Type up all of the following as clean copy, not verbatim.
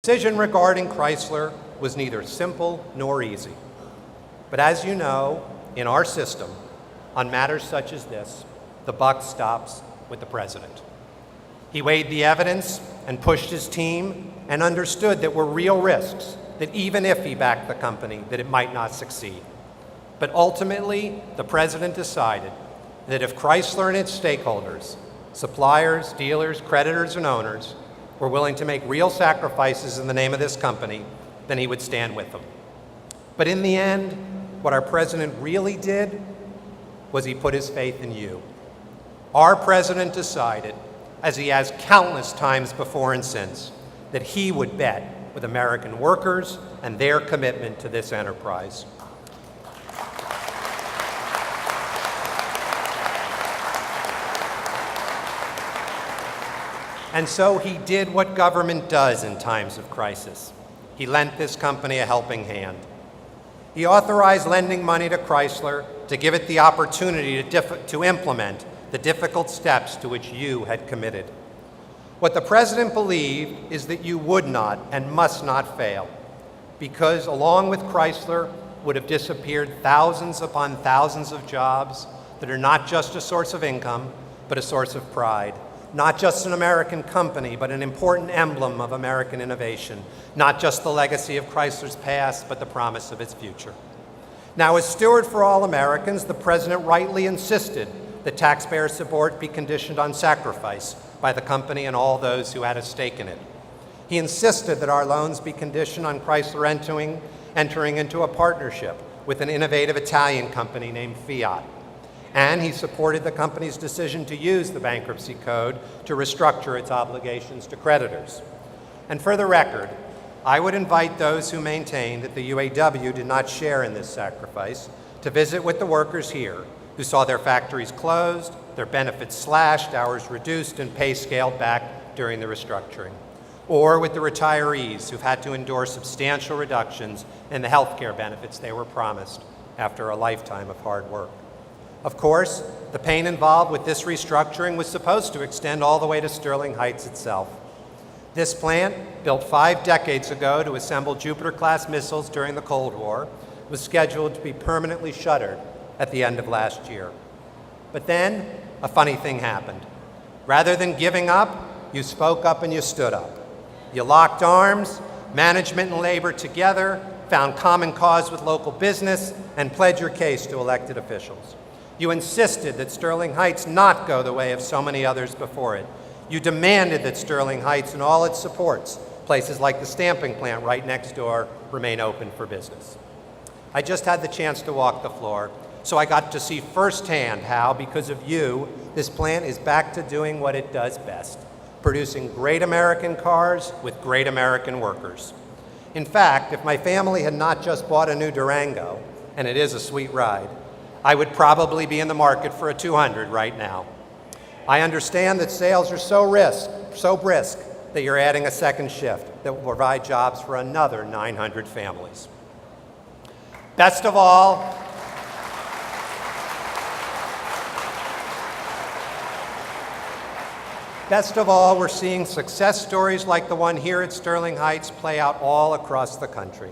The decision regarding Chrysler was neither simple nor easy. But as you know, in our system, on matters such as this, the buck stops with the president. He weighed the evidence and pushed his team and understood that were real risks, that even if he backed the company, that it might not succeed. But ultimately, the president decided that if Chrysler and its stakeholders, suppliers, dealers, creditors, and owners, were willing to make real sacrifices in the name of this company, then he would stand with them. But in the end, what our president really did was he put his faith in you. Our president decided, as he has countless times before and since, that he would bet with American workers and their commitment to this enterprise. And so he did what government does in times of crisis. He lent this company a helping hand. He authorized lending money to Chrysler to give it the opportunity to implement the difficult steps to which you had committed. What the president believed is that you would not and must not fail, because along with Chrysler would have disappeared thousands upon thousands of jobs that are not just a source of income, but a source of pride. Not just an American company, but an important emblem of American innovation. Not just the legacy of Chrysler's past, but the promise of its future. Now, as steward for all Americans, the president rightly insisted that taxpayer support be conditioned on sacrifice by the company and all those who had a stake in it. He insisted that our loans be conditioned on Chrysler entering into a partnership with an innovative Italian company named Fiat. And he supported the company's decision to use the bankruptcy code to restructure its obligations to creditors. And for the record, I would invite those who maintain that the UAW did not share in this sacrifice to visit with the workers here who saw their factories closed, their benefits slashed, hours reduced, and pay scaled back during the restructuring. Or with the retirees who've had to endure substantial reductions in the health care benefits they were promised after a lifetime of hard work. Of course, the pain involved with this restructuring was supposed to extend all the way to Sterling Heights itself. This plant, built 5 decades ago to assemble Jupiter-class missiles during the Cold War, was scheduled to be permanently shuttered at the end of last year. But then, a funny thing happened. Rather than giving up, you spoke up and you stood up. You locked arms, management and labor together, found common cause with local business, and pled your case to elected officials. You insisted that Sterling Heights not go the way of so many others before it. You demanded that Sterling Heights and all its supports, places like the stamping plant right next door, remain open for business. I just had the chance to walk the floor, so I got to see firsthand how, because of you, this plant is back to doing what it does best, producing great American cars with great American workers. In fact, if my family had not just bought a new Durango, and it is a sweet ride, I would probably be in the market for a 200 right now. I understand that sales are so brisk that you're adding a second shift that will provide jobs for another 900 families. Best of all, we're seeing success stories like the one here at Sterling Heights play out all across the country.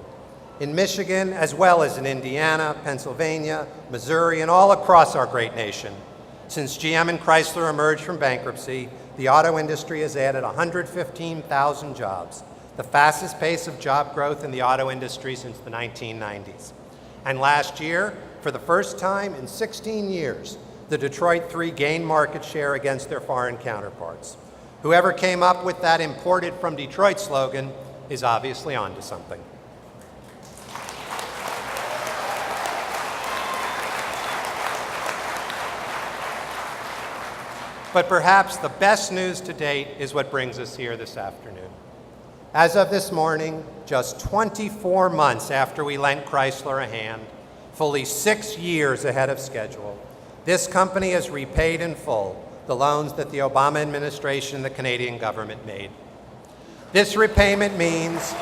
In Michigan, as well as in Indiana, Pennsylvania, Missouri, and all across our great nation. Since GM and Chrysler emerged from bankruptcy, the auto industry has added 115,000 jobs, the fastest pace of job growth in the auto industry since the 1990s. And last year, for the first time in 16 years, the Detroit Three gained market share against their foreign counterparts. Whoever came up with that imported from Detroit slogan is obviously onto something. But perhaps the best news to date is what brings us here this afternoon. As of this morning, just 24 months after we lent Chrysler a hand, fully 6 years ahead of schedule, this company has repaid in full the loans that the Obama administration and the Canadian government made. This repayment means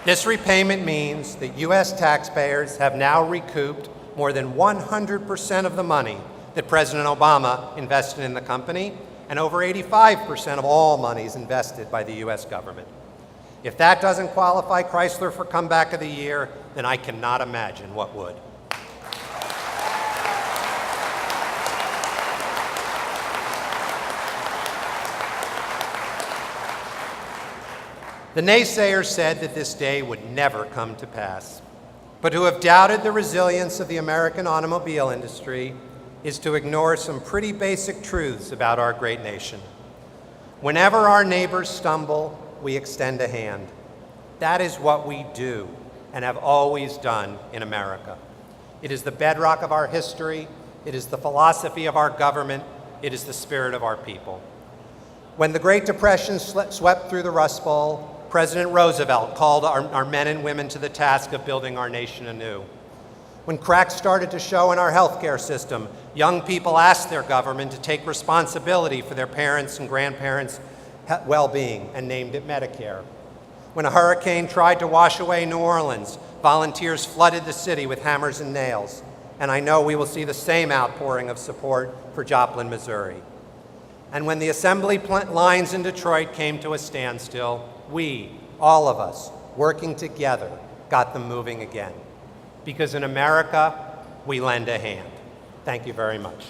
This repayment means that U.S. taxpayers have now recouped more than 100% of the money that President Obama invested in the company, and over 85% of all monies invested by the U.S. government. If that doesn't qualify Chrysler for Comeback of the Year, then I cannot imagine what would. The naysayers said that this day would never come to pass. But to have doubted the resilience of the American automobile industry is to ignore some pretty basic truths about our great nation. Whenever our neighbors stumble, we extend a hand. That is what we do and have always done in America. It is the bedrock of our history. It is the philosophy of our government. It is the spirit of our people. When the Great Depression swept through the Rust Bowl, President Roosevelt called our men and women to the task of building our nation anew. When cracks started to show in our healthcare system, young people asked their government to take responsibility for their parents' and grandparents' well-being and named it Medicare. When a hurricane tried to wash away New Orleans, volunteers flooded the city with hammers and nails. And I know we will see the same outpouring of support for Joplin, Missouri. And when the assembly lines in Detroit came to a standstill, we, all of us, working together, got them moving again. Because in America, we lend a hand. Thank you very much.